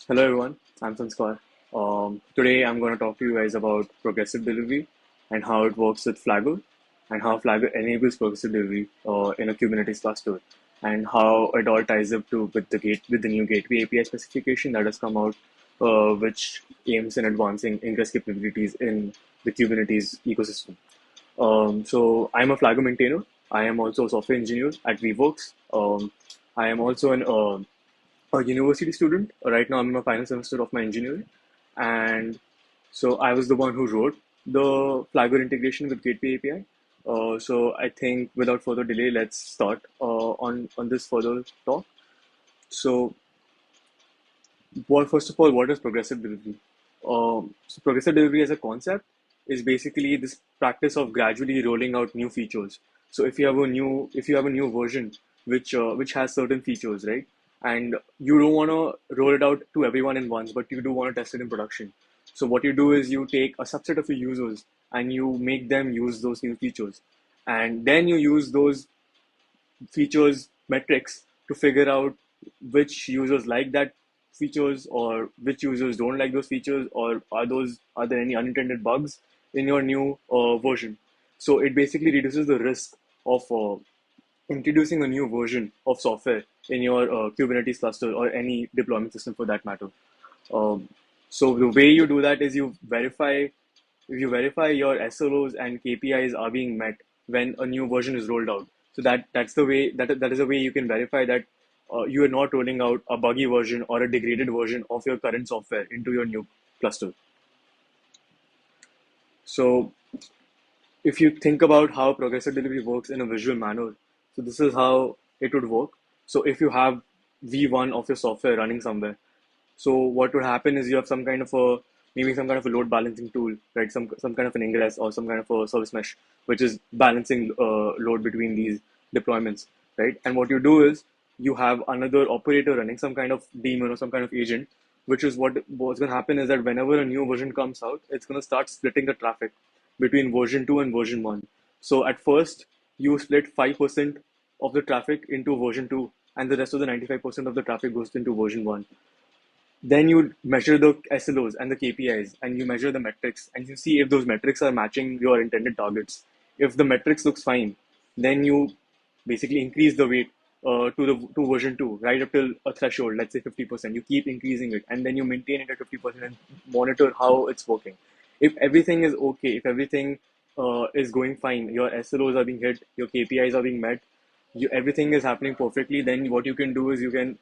Hello everyone, I'm Sanskar. Today I'm going to talk to you guys about progressive delivery and how it works with Flagger and how Flagger enables progressive delivery in a Kubernetes cluster and how it all ties up to with the new gateway API specification that has come out, which aims in advancing ingress capabilities in the Kubernetes ecosystem. So I'm a Flagger maintainer. I am also a software engineer at Weaveworks. I am also a university student. Right now, I'm in my final semester of my engineering, and so I was the one who wrote the Flagger integration with Gateway API. So I think without further delay, let's start on this further talk. So, first of all, what is progressive delivery? So progressive delivery as a concept is basically this practice of gradually rolling out new features. So if you have a new version which has certain features, right? And you don't want to roll it out to everyone in once, but you do want to test it in production. So what you do is you take a subset of your users and you make them use those new features, and then you use those features metrics to figure out which users like that features or which users don't like those features, or are there any unintended bugs in your new version. So it basically reduces the risk of introducing a new version of software in your Kubernetes cluster or any deployment system for that matter. um, so the way you do that is you verify your SLOs and KPIs are being met when a new version is rolled out. So that is a way you can verify that you are not rolling out a buggy version or a degraded version of your current software into your new cluster. So if you think about how progressive delivery works in a visual manner, so this is how it would work. So if you have V1 of your software running somewhere, so what would happen is you have some kind of a load balancing tool, right? Some kind of an ingress or some kind of a service mesh, which is balancing load between these deployments, right? And what you do is you have another operator running some kind of daemon or some kind of agent, which is what's going to happen is that whenever a new version comes out, it's going to start splitting the traffic between version 2 and version 1. So at first, you split 5% of the traffic into version 2, and the rest of the 95% of the traffic goes into version 1. Then you measure the SLOs and the KPIs, and you measure the metrics, and you see if those metrics are matching your intended targets. If the metrics looks fine, then you basically increase the weight to version 2 right up till a threshold, let's say 50%. You keep increasing it, and then you maintain it at 50% and monitor how it's working. If everything is okay, if everything is going fine, your SLOs are being hit, your KPIs are being met, everything is happening perfectly, then what you can do is you can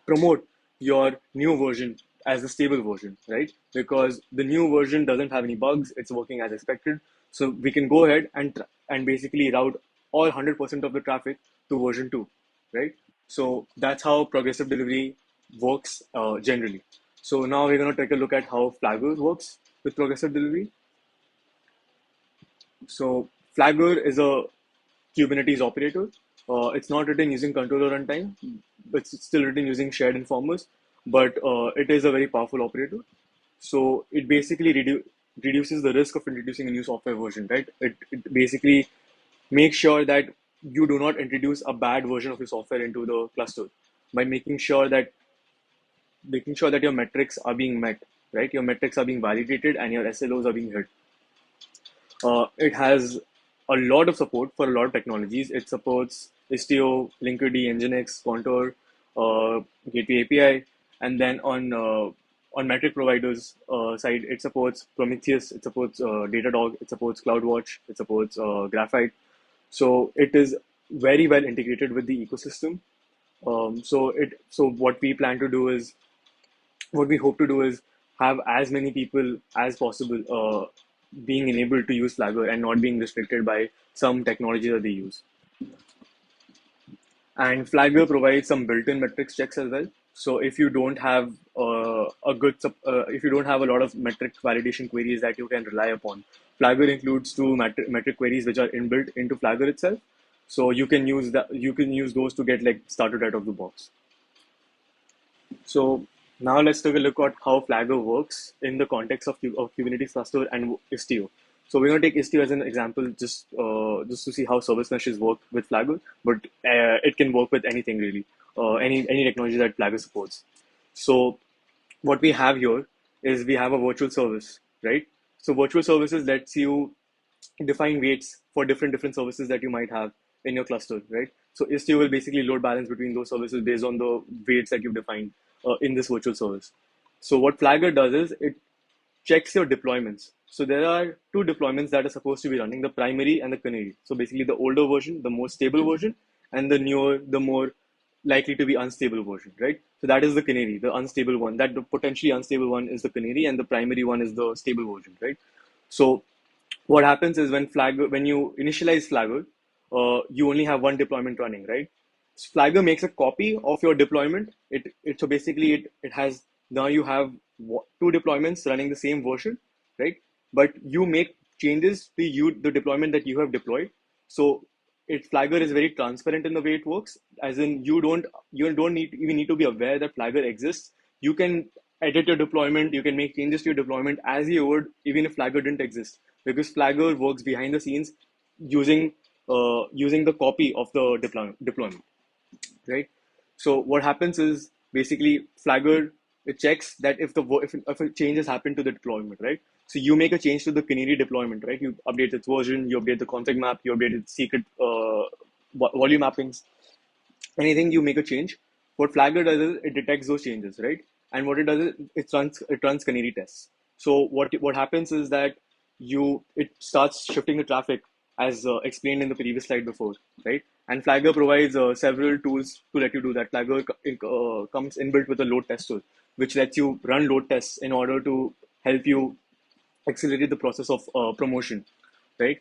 promote your new version as the stable version, right? Because the new version doesn't have any bugs, it's working as expected. So we can go ahead and basically route all 100% of the traffic to version 2, right? So that's how progressive delivery works generally. So now we're going to take a look at how Flagger works with progressive delivery. So Flagger is a Kubernetes operator. It's not written using controller runtime. It's still written using shared informers, but it is a very powerful operator. So it basically reduces the risk of introducing a new software version, right? It basically makes sure that you do not introduce a bad version of your software into the cluster by making sure that your metrics are being met, right? Your metrics are being validated and your SLOs are being hit. It has a lot of support for a lot of technologies. It supports Istio, Linkerd, Nginx, Contour, Gateway API, and then on metric providers side, it supports Prometheus, it supports Datadog, it supports CloudWatch, it supports Graphite. So it is very well integrated with the ecosystem. So what we plan to do is what we hope to do is have as many people as possible being enabled to use Flagger and not being restricted by some technology that they use. And Flagger provides some built-in metrics checks as well. So if you don't have if you don't have a lot of metric validation queries that you can rely upon, Flagger includes two metric queries which are inbuilt into Flagger itself. So you can use those to get like started out of the box. So now let's take a look at how Flagger works in the context of Kubernetes cluster and Istio. So we're going to take Istio as an example, just to see how service meshes work with Flagger, but it can work with anything really, any technology that Flagger supports. So what we have here is we have a virtual service, right? So virtual services lets you define weights for different services that you might have in your cluster, right? So Istio will basically load balance between those services based on the weights that you've defined in this virtual service. So what Flagger does is it checks your deployments. So there are two deployments that are supposed to be running, the primary and the canary. So basically the older version, the more stable version, and the newer, the more likely to be unstable version, right? So that is the canary, the unstable one. That the potentially unstable one is the canary, and the primary one is the stable version, right? So what happens is when you initialize Flagger, you only have one deployment running, right? So Flagger makes a copy of your deployment. So basically it has now you have two deployments running the same version, right? But you make changes to the deployment that you have deployed. So Flagger is very transparent in the way it works, as in you don't need to be aware that Flagger exists. You can edit your deployment, you can make changes to your deployment as you would even if Flagger didn't exist, because Flagger works behind the scenes using using the copy of the deployment, right? So what happens is basically Flagger, it checks that if a change has happened to the deployment, right? So you make a change to the Canary deployment, right? You update its version, you update the config map, you update its secret volume mappings, anything you make a change. What Flagger does is it detects those changes, right? And what it does is it runs canary tests. So what happens is that it starts shifting the traffic as explained in the previous slide before, right? And Flagger provides several tools to let you do that. Flagger comes inbuilt with a load test tool, which lets you run load tests in order to help you accelerate the process of promotion, right?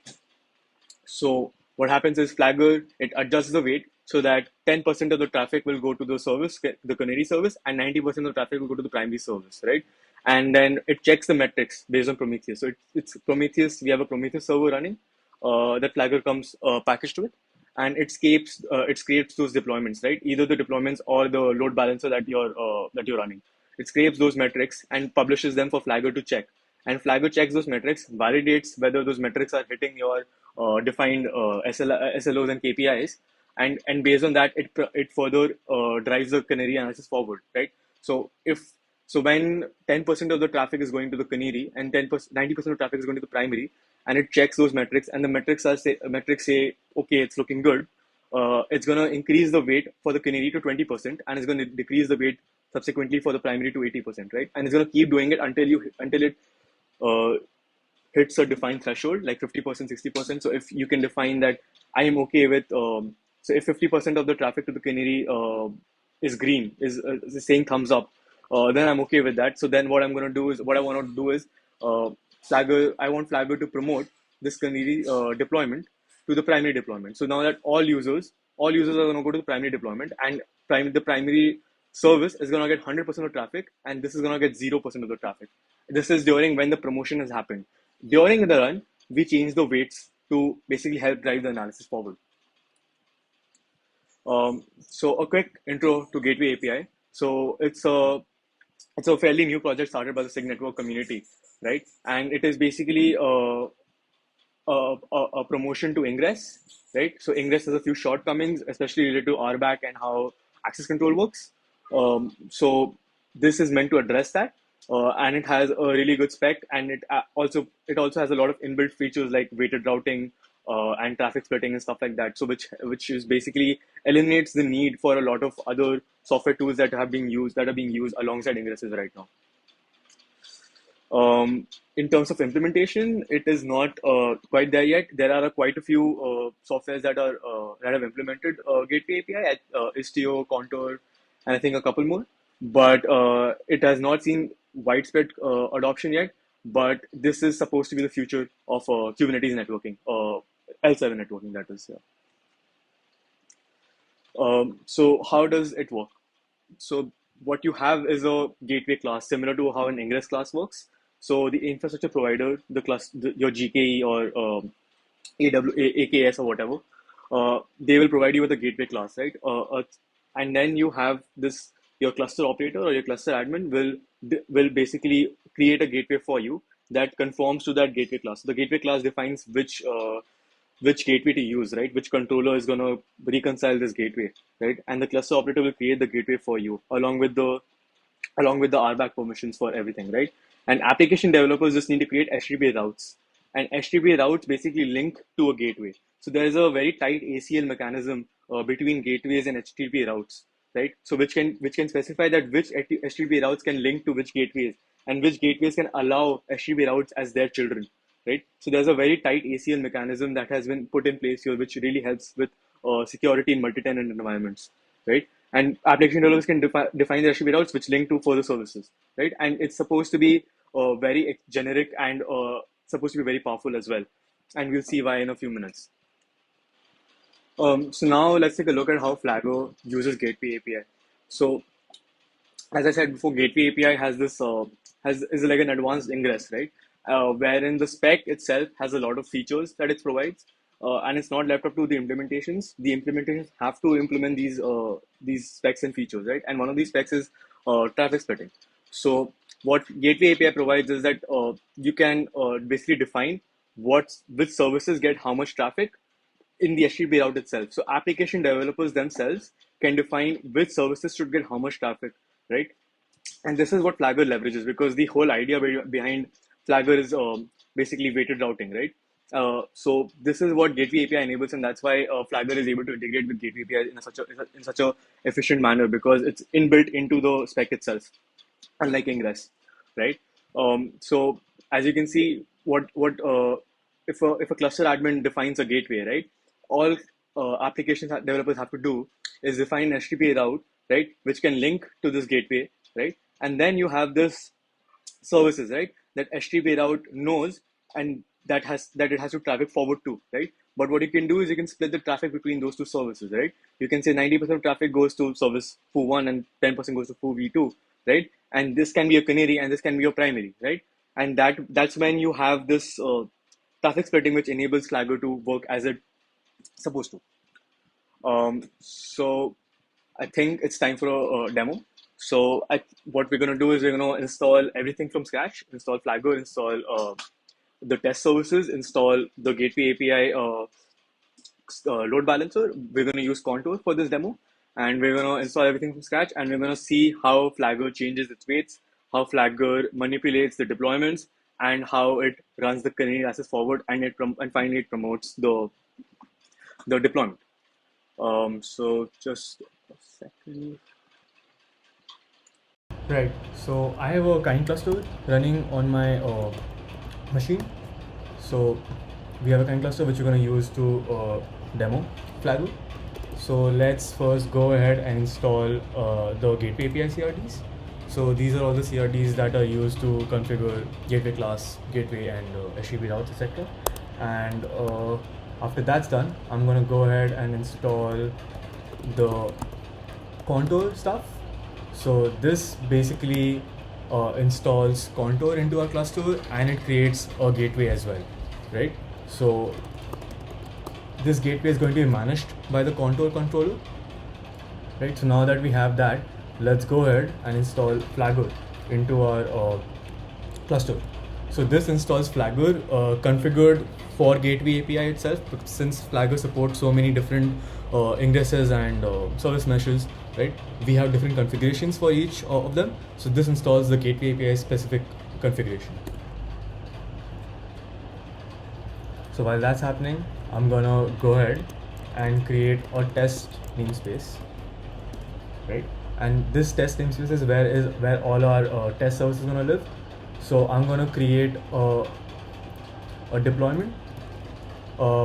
So what happens is Flagger, it adjusts the weight so that 10% of the traffic will go to the service, the canary service, and 90% of the traffic will go to the primary service, right? And then it checks the metrics based on Prometheus. So it's Prometheus. We have a Prometheus server running that Flagger comes packaged with, and it scrapes those deployments, right? Either the deployments or the load balancer that you're running. It scrapes those metrics and publishes them for Flagger to check. And Flagger checks those metrics, validates whether those metrics are hitting your defined SLOs and KPIs, and based on that, it further drives the canary analysis forward, right? So if so, when 10% of the traffic is going to the canary and 90% of traffic is going to the primary, and it checks those metrics, and the metrics say okay, it's looking good. It's going to increase the weight for the canary to 20%, and it's going to decrease the weight subsequently for the primary to 80%, right? And it's going to keep doing it until it uh, hits a defined threshold, like 50%, 60%. So if you can define that I am okay with, so if 50% of the traffic to the canary is green, is saying thumbs up, then I'm okay with that. So then what I want to do is, I want Flagger to promote this canary deployment to the primary deployment. So now that all users are going to go to the primary deployment, and the primary service is going to get 100% of traffic, and this is going to get 0% of the traffic. This is during when the promotion has happened. During the run, we change the weights to basically help drive the analysis forward. So a quick intro to Gateway API. So it's a fairly new project started by the SIG network community, right? And it is basically a promotion to Ingress, right? So Ingress has a few shortcomings, especially related to RBAC and how access control works. So this is meant to address that, and it has a really good spec, and it also has a lot of inbuilt features like weighted routing and traffic splitting and stuff like that. So which is basically eliminates the need for a lot of other software tools that are being used alongside Ingresses right now. In terms of implementation, it is not quite there yet. There are quite a few softwares that have implemented Gateway API, Istio, Contour, and I think a couple more. But it has not seen widespread adoption yet. But this is supposed to be the future of Kubernetes networking, L7 networking, that is. Yeah. So how does it work? So what you have is a gateway class similar to how an ingress class works. So the infrastructure provider, your GKE or AKS or whatever, they will provide you with a gateway class, right? And then you have your cluster operator or your cluster admin will basically create a gateway for you that conforms to that gateway class. So the gateway class defines which gateway to use, right? Which controller is going to reconcile this gateway, right? And the cluster operator will create the gateway for you along with the along with the RBAC permissions for everything, right? And application developers just need to create HTTP routes. And HTTP routes basically link to a gateway. So there's a very tight ACL mechanism between gateways and HTTP routes, right? So which can specify that which HTTP routes can link to which gateways, and which gateways can allow HTTP routes as their children, right? So there's a very tight ACL mechanism that has been put in place here, which really helps with security in multi-tenant environments, right? And application developers can define the HTTP routes which link to further services, right? And it's supposed to be very generic and supposed to be very powerful as well. And we'll see why in a few minutes. So now let's take a look at how Flagger uses Gateway API. So as I said before, Gateway API has this is like an advanced ingress, right? Wherein the spec itself has a lot of features that it provides, and it's not left up to the implementations. The implementations have to implement these specs and features, right? And one of these specs is traffic splitting. So what Gateway API provides is that you can basically define which services get how much traffic in the HTTP route itself. So application developers themselves can define which services should get how much traffic, right? And this is what Flagger leverages, because the whole idea behind Flagger is basically weighted routing, right? So this is what Gateway API enables, and that's why Flagger is able to integrate with Gateway API in such a efficient manner, because it's inbuilt into the spec itself, unlike Ingress, right? So as you can see, what if a cluster admin defines a gateway, right? All developers have to do is define an HTTP route, right, which can link to this gateway, right? And then you have this services, right, that HTTP route knows, and that it has to traffic forward to, right? But what you can do is you can split the traffic between those two services, right? You can say 90% of traffic goes to service foo1 and 10% goes to foo-v2, right? And this can be a canary and this can be your primary, right? And that's when you have this traffic splitting, which enables Flagger to work as it's supposed to. So I think it's time for a demo. So what we're going to do is we're going to install everything from scratch, install Flagger, install the test services, install the Gateway API load balancer. We're going to use Contour for this demo, and we're going to install everything from scratch, and we're going to see how Flagger changes its weights, how Flagger manipulates the deployments, and how it runs the canary access forward, and finally it promotes the deployment. So just a second. Right, so I have a kind cluster running on my machine. So we have a kind cluster which we're going to use to demo Flagger. So let's first go ahead and install the Gateway API CRDs. So these are all the CRDs that are used to configure gateway class, gateway, and HTTP routes, etc. And after that's done, I'm going to go ahead and install the Contour stuff. So this basically installs Contour into our cluster, and it creates a gateway as well, right? So this gateway is going to be managed by the Contour controller, right? So now that we have that, let's go ahead and install Flagger into our cluster. So this installs Flagger configured for Gateway API itself, since Flagger supports so many different ingresses and service meshes, right? We have different configurations for each of them. So this installs the Gateway API specific configuration. So while that's happening, I'm gonna go ahead and create a test namespace, right? And this test namespace is where all our test services are gonna live. So I'm gonna create a deployment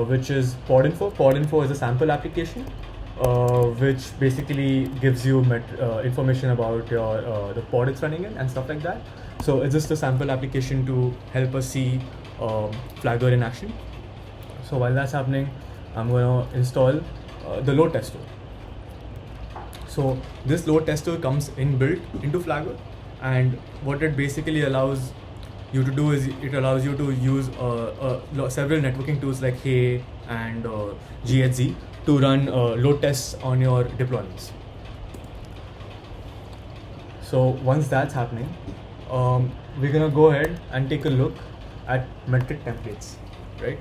which is podinfo. Podinfo is a sample application which basically gives you information about your the pod it's running in and stuff like that. So it's just a sample application to help us see Flagger in action. So while that's happening, I'm going to install the load tester. So this load tester comes inbuilt into Flagger, and what it basically allows you to do is it allows you to use several networking tools like Hey and GHZ to run load tests on your deployments. So once that's happening, we're gonna go ahead and take a look at metric templates, right?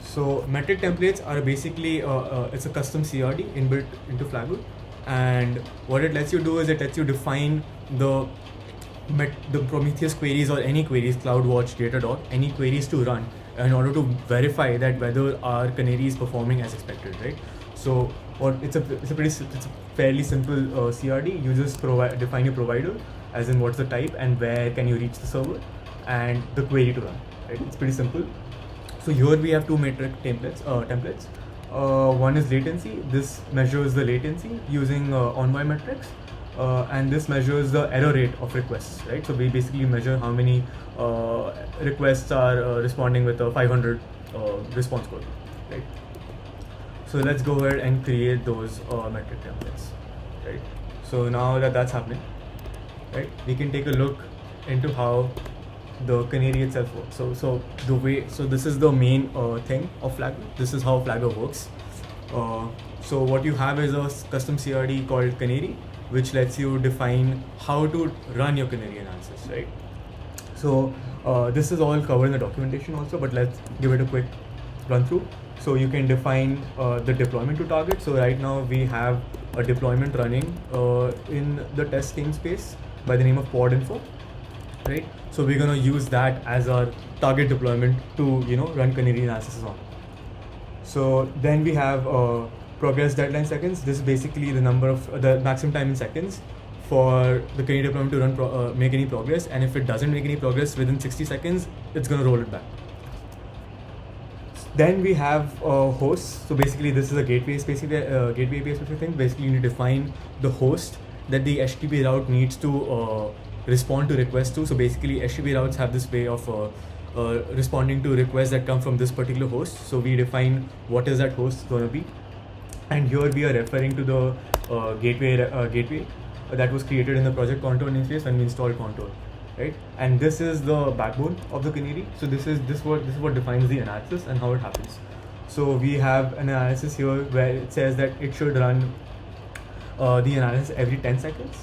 So metric templates are basically it's a custom CRD inbuilt into Flagger, and what it lets you do is it lets you define the the Prometheus queries or any queries, CloudWatch, Datadog, any queries to run in order to verify that whether our canary is performing as expected, right? So, or it's a fairly simple CRD. You just define your provider, as in what's the type and where can you reach the server, and the query to run. Right? It's pretty simple. So here we have two metric templates. One is latency. This measures the latency using Envoy metrics, and this measures the error rate of requests. Right. So we basically measure how many requests are responding with a 500 response code. Right. So let's go ahead and create those metric templates. Right. So now that that's happening, right, we can take a look into how the canary itself works. So this is the main thing of Flagger. This is how Flagger works. So what you have is a custom CRD called canary, which lets you define how to run your canary analysis, right? So this is all covered in the documentation also, but let's give it a quick run through. So you can define the deployment to target. So right now we have a deployment running in the test namespace by the name of pod info, right? So we're gonna use that as our target deployment to run canary analysis on. So then we have progress deadline seconds. This is basically the number of the maximum time in seconds for the canary deployment to run make any progress, and if it doesn't make any progress within 60 seconds, it's gonna roll it back. Then we have hosts. So basically, this is a gateway gateway API specific thing. Basically, you need to define the host that the HTTP route needs to respond to requests to. So basically, HTTP routes have this way of responding to requests that come from this particular host. So we define what is that host going to be, and here we are referring to the gateway that was created in the project contour namespace when we installed contour, right? And this is the backbone of the canary. So this is what defines the analysis and how it happens. So we have an analysis here where it says that it should run the analysis every 10 seconds,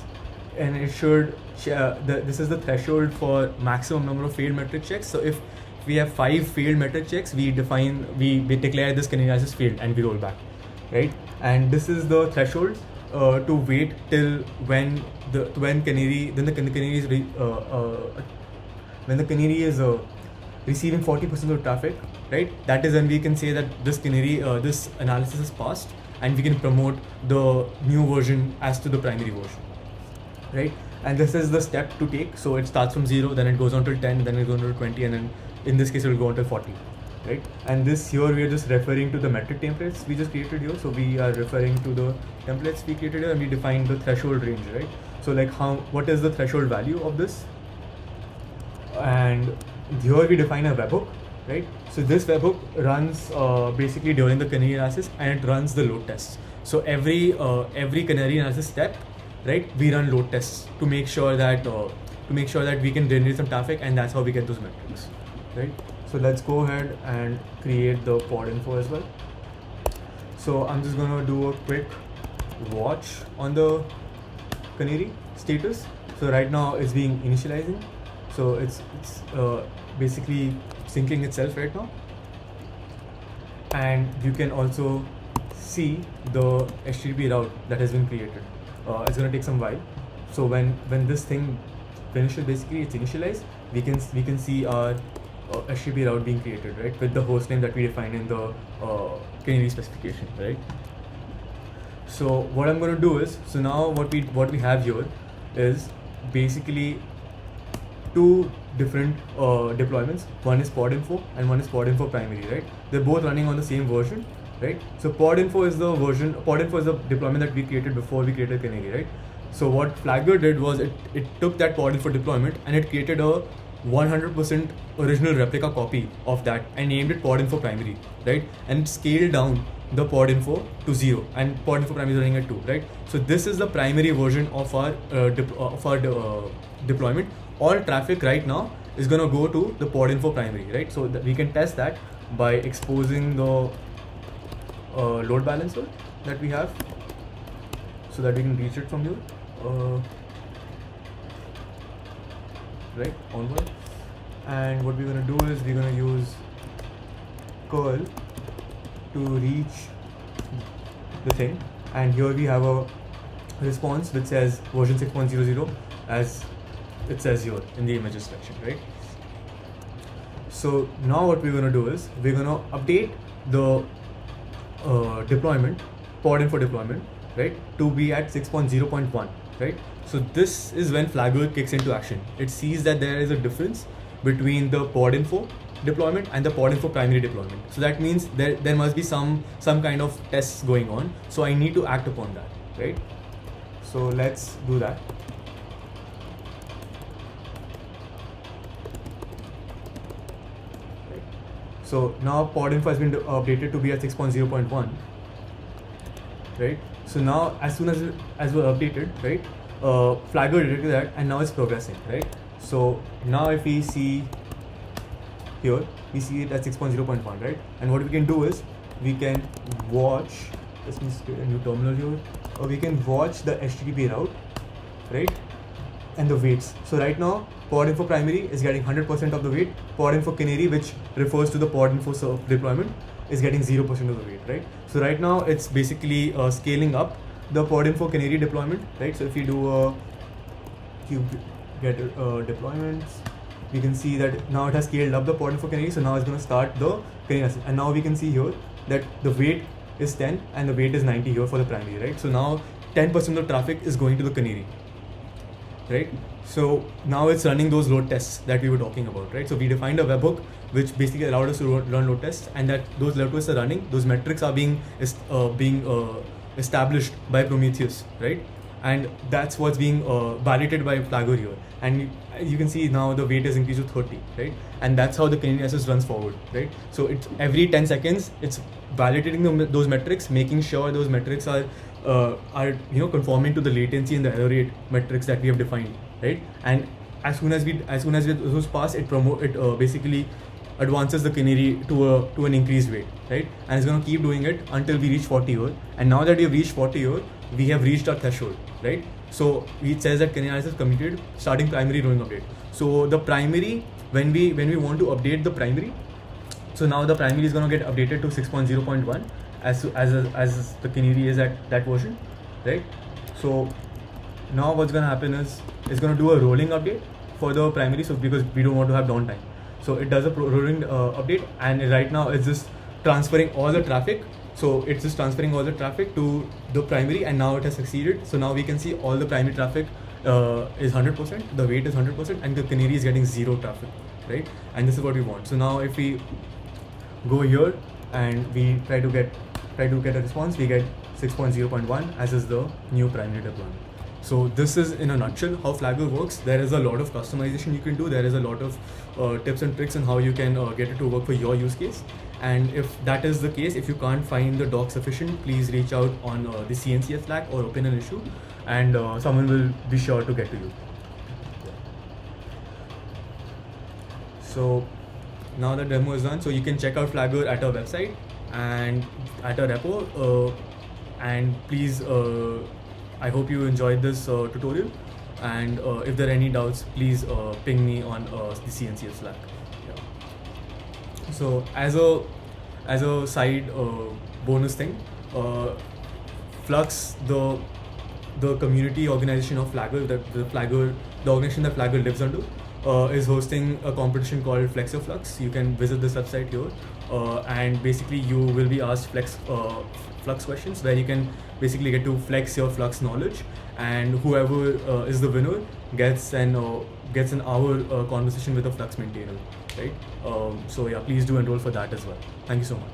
and it should this is the threshold for maximum number of failed metric checks. So if we have 5 failed metric checks, we declare this canary analysis failed and we roll back, right? And this is the threshold to wait till when the canary is receiving 40% of the traffic, right? That is when we can say that this this analysis is passed, and we can promote the new version as to the primary version, right? And this is the step to take. So it starts from 0, then it goes on till 10, then it goes on to 20, and then in this case it will go on till 40, right? And this here we are just referring to the metric templates we just created here. So we are referring to the templates we created here, and we define the threshold range, right? So like what is the threshold value of this? And here we define a webhook, right? So this webhook runs basically during the canary analysis, and it runs the load tests. So every canary analysis step, right, we run load tests to make sure that we can generate some traffic, and that's how we get those metrics, right? So let's go ahead and create the pod info as well. So I'm just gonna do a quick watch on the canary status. So right now it's being initializing. So it's basically syncing itself right now, and you can also see the HTTP route that has been created. It's gonna take some while. So when this thing finishes, basically it's initialized, we can see our HTTP route being created, right, with the host name that we define in the canary specification, right? So what I'm going to do is, so now what we have here is basically two different deployments. One is pod info and one is pod info primary, right? They're both running on the same version, right? So pod info is the deployment that we created before we created canary, right? So what Flagger did was it took that pod info deployment and it created a 100% original replica copy of that and named it pod info primary, right? And scaled down the pod info to 0, and pod info primary is running at 2, right? So this is the primary version of our deployment. All traffic right now is going to go to the pod info primary, right? So we can test that by exposing the load balancer that we have, so that we can reach it from here, right, onward. And what we're going to do is we're going to use curl to reach the thing, and here we have a response which says version 6.00 as it says here in the images section, right? So now what we're going to do is we're going to update the deployment, pod info deployment, right, to be at 6.0.1, right? So this is when Flagger kicks into action. It sees that there is a difference between the pod info deployment and the pod info primary deployment. So that means there must be some kind of tests going on. So I need to act upon that, right? So let's do that. Right. So now pod info has been updated to be at 6.0.1, right? So now as soon as we're updated, right, Flagger detected that, and now it's progressing, right? So now if we see here, we see it at 6.0.1, right? And what we can do is we can watch, let me create a new terminal here, or we can watch the HTTP route, right, and the weights. So right now pod info primary is getting 100% of the weight, pod info canary, which refers to the pod info deployment, is getting 0% of the weight, right? So right now it's basically scaling up the pod info canary deployment, right? So if you do a get deployments, we can see that now it has scaled up the pod info canary. So now it's going to start the canary, and now we can see here that the weight is 10 and the weight is 90 here for the primary, right? So now 10% of traffic is going to the canary, right? So now it's running those load tests that we were talking about, right? So we defined a webhook which basically allowed us to run load tests, and that those load tests are running. Those metrics are being established by Prometheus, right? And that's what's being validated by Flagger here. And you can see now the weight is increased to 30, right? And that's how the canary access runs forward, right? So it's every 10 seconds, it's validating those metrics, making sure those metrics are conforming to the latency and the error rate metrics that we have defined, right? And as soon as those pass, it basically advances the canary to an increased weight, right? And it's going to keep doing it until we reach 40 here. And now that we have reached 40 here, we have reached our threshold, right? So it says that canary analysis completed, starting primary rolling update. So the primary, when we want to update the primary, so now the primary is going to get updated to 6.0.1 as the canary is at that version, right? So now what's going to happen is it's going to do a rolling update for the primary, so because we don't want to have downtime. So it does a rolling update, and right now it's just transferring all the traffic. So it's just transferring all the traffic to the primary, and now it has succeeded. So now we can see all the primary traffic is 100%, the weight is 100%, and the canary is getting 0 traffic, right? And this is what we want. So now if we go here and we try to get a response, we get 6.0.1 as is the new primary deployment. So this is in a nutshell how Flagger works. There is a lot of customization you can do. There is a lot of tips and tricks on how you can get it to work for your use case. And if that is the case, if you can't find the doc sufficient, please reach out on the CNCF Slack or open an issue, and someone will be sure to get to you. So now the demo is done. So you can check out Flagger at our website and at our repo. And please, I hope you enjoyed this tutorial. And if there are any doubts, please ping me on the CNCF Slack. So as a side bonus thing, Flux, the community organization of Flagger, the organization that Flagger lives under, is hosting a competition called Flex Your Flux. You can visit this website here, and basically you will be asked Flux questions where you can basically get to flex your Flux knowledge, and whoever is the winner gets an hour conversation with a Flux maintainer, right? So yeah, please do enroll for that as well. Thank you so much.